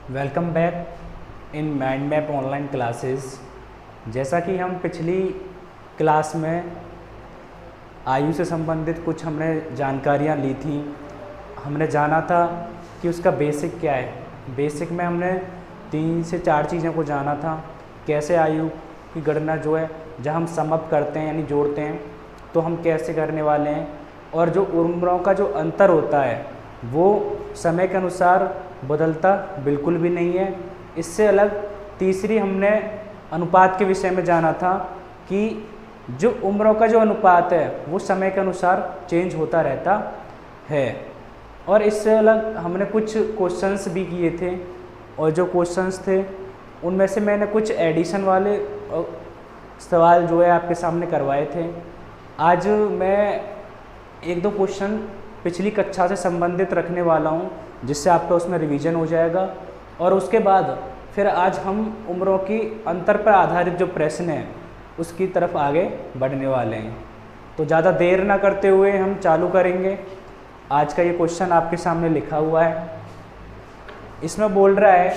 Welcome back in mind map online classes. जैसा कि हम पिछली क्लास में आयु से संबंधित कुछ हमने जानकारियाँ ली थी। हमने जाना था कि उसका बेसिक क्या है। बेसिक में हमने 3 से 4 चीज़ों को जाना था। कैसे आयु की गणना जो है, जब हम सम अप करते हैं यानी जोड़ते हैं तो हम कैसे करने वाले हैं, और जो उम्रों का जो अंतर होता है वो समय के अनुसार बदलता बिल्कुल भी नहीं है। इससे अलग तीसरी हमने अनुपात के विषय में जाना था कि जो उम्रों का जो अनुपात है वो समय के अनुसार चेंज होता रहता है। और इससे अलग हमने कुछ क्वेश्चंस भी किए थे, और जो क्वेश्चंस थे उनमें से मैंने कुछ एडिशन वाले सवाल जो है आपके सामने करवाए थे। आज मैं 1-2 क्वेश्चन पिछली कक्षा से संबंधित रखने वाला हूं, जिससे आपका उसमें रिवीजन हो जाएगा। और उसके बाद फिर आज हम उम्रों की अंतर पर आधारित जो प्रश्न है उसकी तरफ आगे बढ़ने वाले हैं। तो ज़्यादा देर ना करते हुए हम चालू करेंगे। आज का ये क्वेश्चन आपके सामने लिखा हुआ है। इसमें बोल रहा है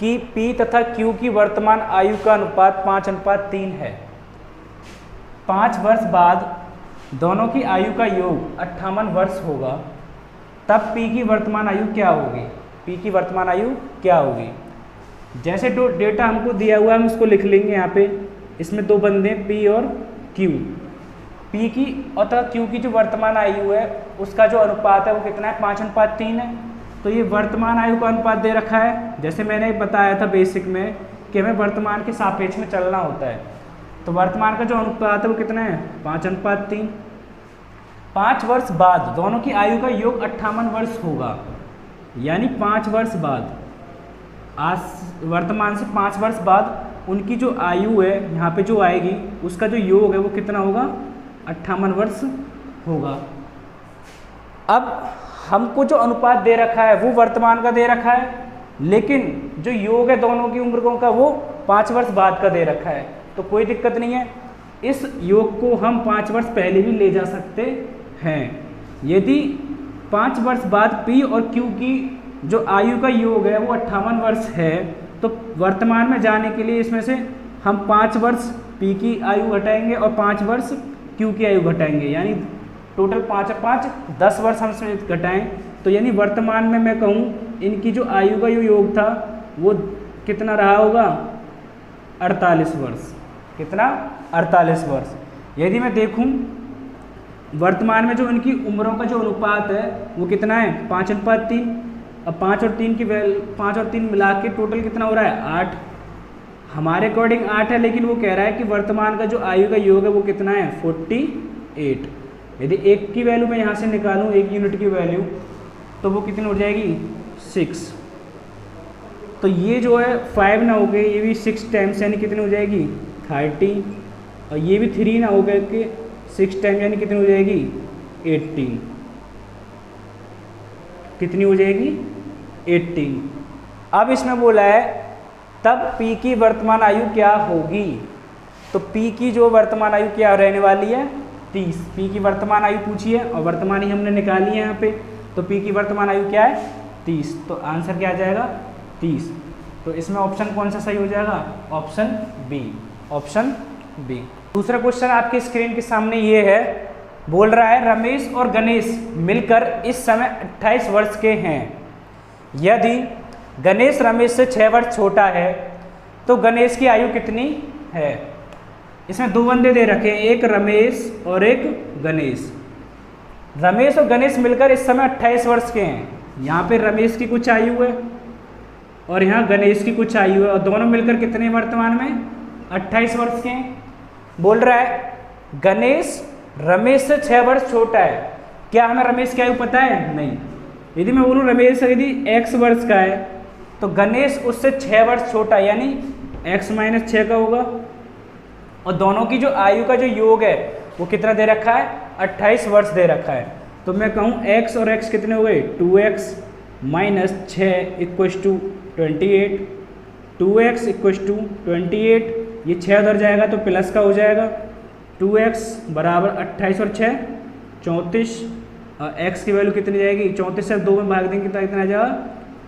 कि P तथा Q की वर्तमान आयु का अनुपात 5:3 है। 5 वर्ष बाद दोनों की आयु का योग 58 वर्ष होगा, तब P की वर्तमान आयु क्या होगी? P की वर्तमान आयु क्या होगी? जैसे जो डेटा हमको दिया हुआ है हम उसको लिख लेंगे यहाँ पे। इसमें 2 बंदे P और Q। P की और तथा Q की जो वर्तमान आयु है उसका जो अनुपात है वो कितना है? 5:3 है। तो ये वर्तमान आयु का अनुपात दे रखा है। जैसे मैंने बताया था बेसिक में कि हमें वर्तमान के सापेक्ष में चलना होता है। तो वर्तमान का जो अनुपात है वो कितना है? 5:3। 5 वर्ष बाद दोनों की आयु का योग 58 वर्ष होगा, यानी 5 वर्ष बाद, आज वर्तमान से 5 वर्ष बाद उनकी जो आयु है यहाँ पे जो आएगी उसका जो योग है वो कितना होगा? 58 वर्ष होगा। अब हमको जो अनुपात दे रखा है वो वर्तमान का दे रखा है, लेकिन जो योग है दोनों की उम्रों का वो 5 वर्ष बाद का दे रखा है। तो कोई दिक्कत नहीं है, इस योग को हम 5 वर्ष पहले भी ले जा सकते हैं। यदि 5 वर्ष बाद P और Q की जो आयु का योग है वो 58 वर्ष है, तो वर्तमान में जाने के लिए इसमें से हम 5 वर्ष P की आयु घटाएंगे और 5 वर्ष Q की आयु घटाएंगे, यानी टोटल 5 और 5 10 वर्ष हम इसमें घटाएं। तो यानी वर्तमान में मैं कहूँ इनकी जो आयु का जो योग था वो कितना रहा होगा? 48 वर्ष। कितना? 48 वर्ष। यदि मैं देखूं वर्तमान में जो इनकी उम्रों का जो अनुपात है वो कितना है? 5:3। अब 5 और 3 की 5 और 3 मिला के टोटल कितना हो रहा है? 8। हमारे अकॉर्डिंग 8 है, लेकिन वो कह रहा है कि वर्तमान का जो आयु का योग है वो कितना है? 48। यदि 1 की वैल्यू मैं यहाँ से निकालूँ, 1 यूनिट की वैल्यू, तो वो कितनी हो जाएगी? 6। तो ये जो है 5 ना हो गए, ये भी 6 टाइम्स यानी कितनी हो जाएगी? 30। और ये भी 3 ना हो गए कि 6 टाइम यानी कितनी हो जाएगी? 18। कितनी हो जाएगी? 18। अब इसमें बोला है तब P की वर्तमान आयु क्या होगी? तो P की जो वर्तमान आयु क्या रहने वाली है? 30। P की वर्तमान आयु पूछी है और वर्तमान ही हमने निकाली है यहाँ पे। तो P की वर्तमान आयु क्या है? 30। तो आंसर क्या आ जाएगा? 30। तो इसमें ऑप्शन कौन सा सही हो जाएगा? Option B. Option B. दूसरा क्वेश्चन आपकी स्क्रीन के सामने ये है। बोल रहा है रमेश और गणेश मिलकर इस समय 28 वर्ष के हैं। यदि गणेश रमेश से 6 वर्ष छोटा है तो गणेश की आयु कितनी है? इसमें 2 बंदे दे रखे हैं, एक रमेश और एक गणेश। रमेश और गणेश मिलकर इस समय 28 वर्ष के हैं। यहाँ पे रमेश की कुछ आयु है और यहाँ गणेश की कुछ आयु है, और दोनों मिलकर कितने वर्तमान में? 28 वर्ष के हैं। बोल रहा है गणेश रमेश से 6 वर्ष छोटा है। क्या हमें रमेश की आयु पता है? नहीं। यदि मैं बोलूँ रमेश यदि x वर्ष का है तो गणेश उससे 6 वर्ष छोटा है, यानी x - 6 का होगा। और दोनों की जो आयु का जो योग है वो कितना दे रखा है? 28 वर्ष दे रखा है। तो मैं कहूँ x और x कितने हो गए? 2x - 6 = 28। 2x = 28। ये 6 उधर जाएगा तो प्लस का हो जाएगा। 2x बराबर 28 और 6 34। x की वैल्यू कितनी जाएगी? 34 से 2 में भाग देंगे तो कितना आ जाएगा?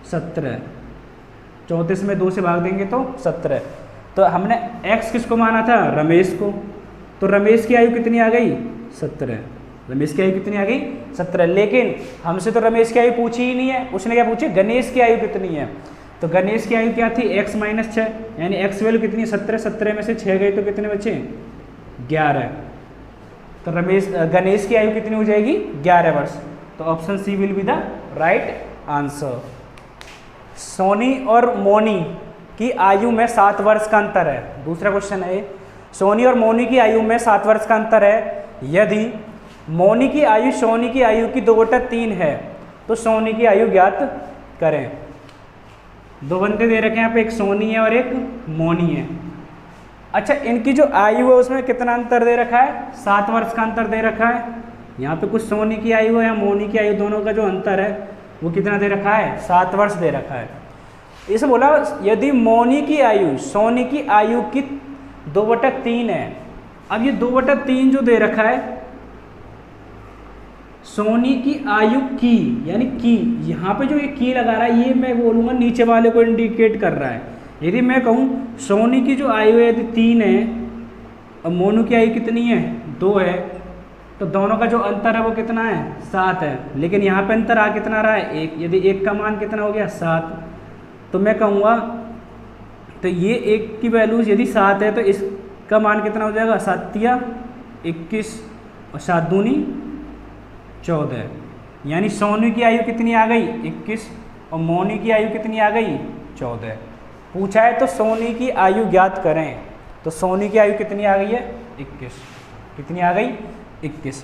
17। 34 में 2 से भाग देंगे तो 17। तो हमने x किसको माना था? रमेश को। तो रमेश की आयु कितनी आ गई? 17। रमेश की आयु कितनी आ गई? 17। लेकिन हमसे तो रमेश की आयु पूछी ही नहीं है, उसने क्या पूछी? गणेश की आयु कितनी है। तो गणेश की आयु क्या थी? x माइनस 6, यानी x वैल्यू कितनी? 17। 17 में से 6 गई तो कितने बचे? 11। तो गणेश की आयु कितनी हो जाएगी? 11 वर्ष। तो option C will be the right answer. Soni और मोनी की आयु में 7 वर्ष का अंतर है। दूसरा क्वेश्चन है, सोनी और मोनी की आयु में 7 वर्ष का अंतर है। यदि मोनी की आयु सोनी की आयु की 2/3 है तो सोनी की आयु ज्ञात करें। 2 बंदे दे रखे हैं यहाँ पे, एक सोनी है और एक मोनी है। अच्छा, इनकी जो आयु है उसमें कितना अंतर दे रखा है? 7 वर्ष का अंतर दे रखा है। यहाँ पे कुछ सोनी की आयु है या मोनी की आयु, दोनों का जो अंतर है वो कितना दे रखा है? 7 वर्ष दे रखा है। इसे बोला यदि मोनी की आयु सोनी की आयु की 2/3 है। अब ये 2/3 जो दे रखा है सोनी की आयु की, यानी की, यहाँ पे जो ये की लगा रहा है ये मैं बोलूँगा नीचे वाले को इंडिकेट कर रहा है। यदि मैं कहूँ सोनी की जो आयु है यदि 3 है और मोनू की आयु कितनी है? 2 है, तो दोनों का जो अंतर है वो कितना है? 7 है। लेकिन यहाँ पे अंतर आ कितना रहा है? 1। यदि 1 का मान कितना हो गया? 7। तो मैं कहूँगा तो ये 1 की वैल्यू यदि 7 है तो इसका मान कितना हो जाएगा? 7 या 21 और 7 दूनी 14। यानी सोनी की आयु कितनी आ गई? 21 और मोनी की आयु कितनी आ गई? 14। पूछा है तो सोनी की आयु ज्ञात करें। तो सोनी की आयु कितनी आ गई है? 21। कितनी आ गई? 21।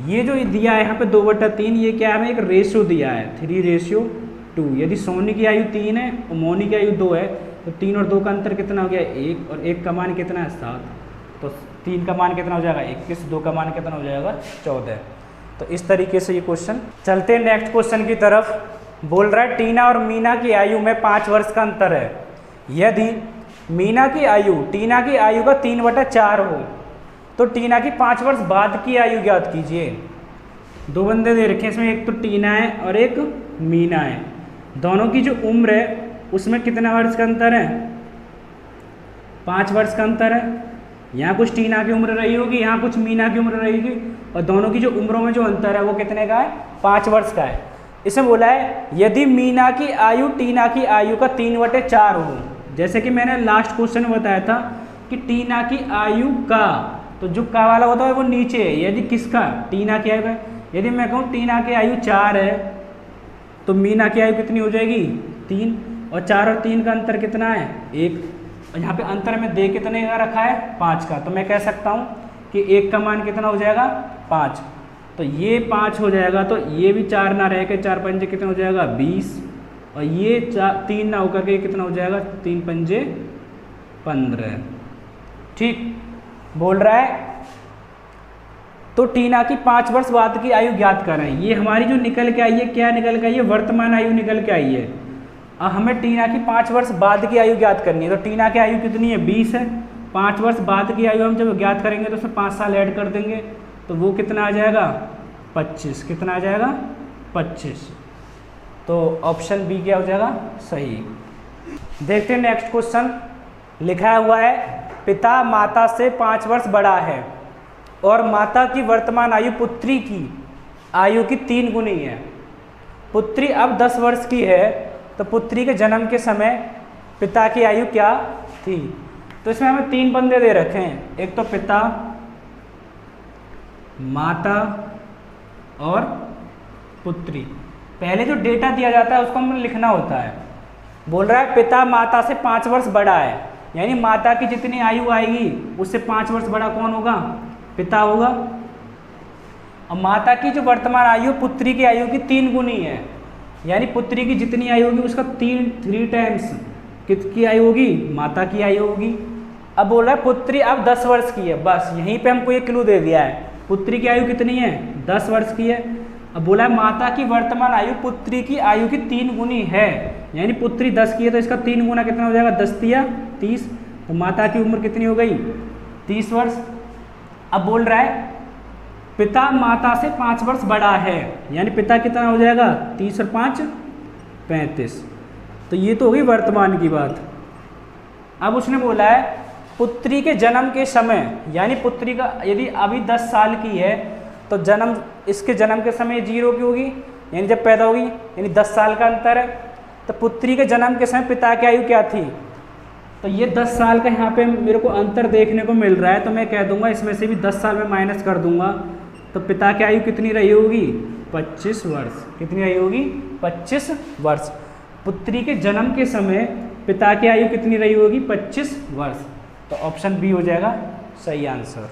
ये जो दिया है यहाँ पे 2/3, ये क्या है? एक रेशियो दिया है 3:2। यदि सोनी की आयु 3 है और मोनी की आयु 2 है तो 3 और 2 का अंतर कितना हो गया? 1, और 1 का मान कितना है? 7। तो 3 का मान कितना हो जाएगा? 21। 2 का मान कितना हो जाएगा? 14। तो इस तरीके से ये क्वेश्चन। चलते हैं नेक्स्ट क्वेश्चन की तरफ। बोल रहा है टीना और मीना की आयु में 5 वर्ष का अंतर है। यदि मीना की आयु टीना की आयु का 3/4 हो तो टीना की 5 वर्ष बाद की आयु ज्ञात कीजिए। 2 बंदे दे रखे हैं इसमें, एक तो टीना है और एक मीना है। दोनों की जो उम्र है उसमें कितना वर्ष का अंतर है? 5 वर्ष का अंतर है। यहाँ कुछ टीना की उम्र रही होगी, यहाँ कुछ मीना की उम्र रहेगी, और दोनों की जो उम्रों में जो अंतर है वो कितने का है? 5 वर्ष का है। इसमें बोला है यदि मीना की आयु टीना की आयु का 3/4 हो। जैसे कि मैंने लास्ट क्वेश्चन में बताया था कि टीना की आयु का, तो जो का वाला होता है वो नीचे है। यदि किसका? टीना की आयु का। यदि मैं कहूँ टीना की आयु 4 है तो मीना की आयु कितनी हो जाएगी? 3। और 4 और 3 का अंतर कितना है? 1। और यहाँ पे अंतर में दे कितने का रखा है? 5 का। तो मैं कह सकता हूँ कि 1 का मान कितना हो जाएगा? 5। तो ये 5 हो जाएगा, तो ये भी 4 ना रह के 4 पंजे कितना हो जाएगा? 20। और ये 3 ना होकर के कितना हो जाएगा? 3 पंजे 15। ठीक बोल रहा है। तो टीना की 5 वर्ष बाद की आयु ज्ञात करें। ये हमारी जो निकल के आई है, क्या निकल के आई है? वर्तमान आयु निकल के आई है। अब हमें टीना की 5 वर्ष बाद की आयु ज्ञात करनी है। तो टीना की आयु कितनी है? 20 है। 5 वर्ष बाद की आयु हम जब ज्ञात करेंगे तो उसमें 5 साल ऐड कर देंगे, तो वो कितना आ जाएगा? 25। कितना आ जाएगा? 25। तो ऑप्शन बी क्या हो जाएगा? सही। देखते हैं नेक्स्ट क्वेश्चन। लिखा हुआ है पिता माता से 5 वर्ष बड़ा है और माता की वर्तमान आयु पुत्री की आयु की 3 गुनी है। पुत्री अब 10 वर्ष की है तो पुत्री के जन्म के समय पिता की आयु क्या थी? तो इसमें हमें 3 बंदे दे रखे हैं, एक तो पिता, माता और पुत्री। पहले जो डेटा दिया जाता है उसको हमें लिखना होता है। बोल रहा है पिता माता से 5 वर्ष बड़ा है, यानी माता की जितनी आयु आएगी उससे 5 वर्ष बड़ा कौन होगा? पिता होगा। और माता की जो वर्तमान आयु पुत्री की आयु की 3 गुनी है, यानी पुत्री की जितनी आयु होगी उसका 3 टाइम्स किसकी आयु होगी? माता की आयु होगी। अब बोल रहा है पुत्री अब 10 वर्ष की है। बस यहीं पे हमको ये क्लू दे दिया है, पुत्री की आयु कितनी है? 10 वर्ष की है। अब बोला है माता की वर्तमान आयु पुत्री की आयु की 3 गुनी है, यानी पुत्री 10 की है तो इसका 3 गुना कितना हो जाएगा? 10 या 30। तो माता की उम्र कितनी हो गई? 30 वर्ष। अब बोल रहा है पिता माता से 5 वर्ष बड़ा है, यानी पिता कितना हो जाएगा? 30 और 5 35। तो ये तो होगी वर्तमान की बात। अब उसने बोला है पुत्री के जन्म के समय, यानी पुत्री का यदि अभी 10 साल की है तो जन्म, इसके जन्म के समय 0 की होगी, यानी जब पैदा होगी, यानी 10 साल का अंतर है। तो पुत्री के जन्म के समय पिता की आयु क्या थी, तो ये 10 साल का यहाँ पे मेरे को अंतर देखने को मिल रहा है, तो मैं कह दूंगा इसमें से भी 10 साल में माइनस कर दूंगा, तो पिता की आयु कितनी रही होगी, 25 वर्ष। कितनी आयु होगी, 25 वर्ष। पुत्री के जन्म के समय पिता की आयु कितनी रही होगी, 25 वर्ष। तो ऑप्शन बी हो जाएगा सही आंसर।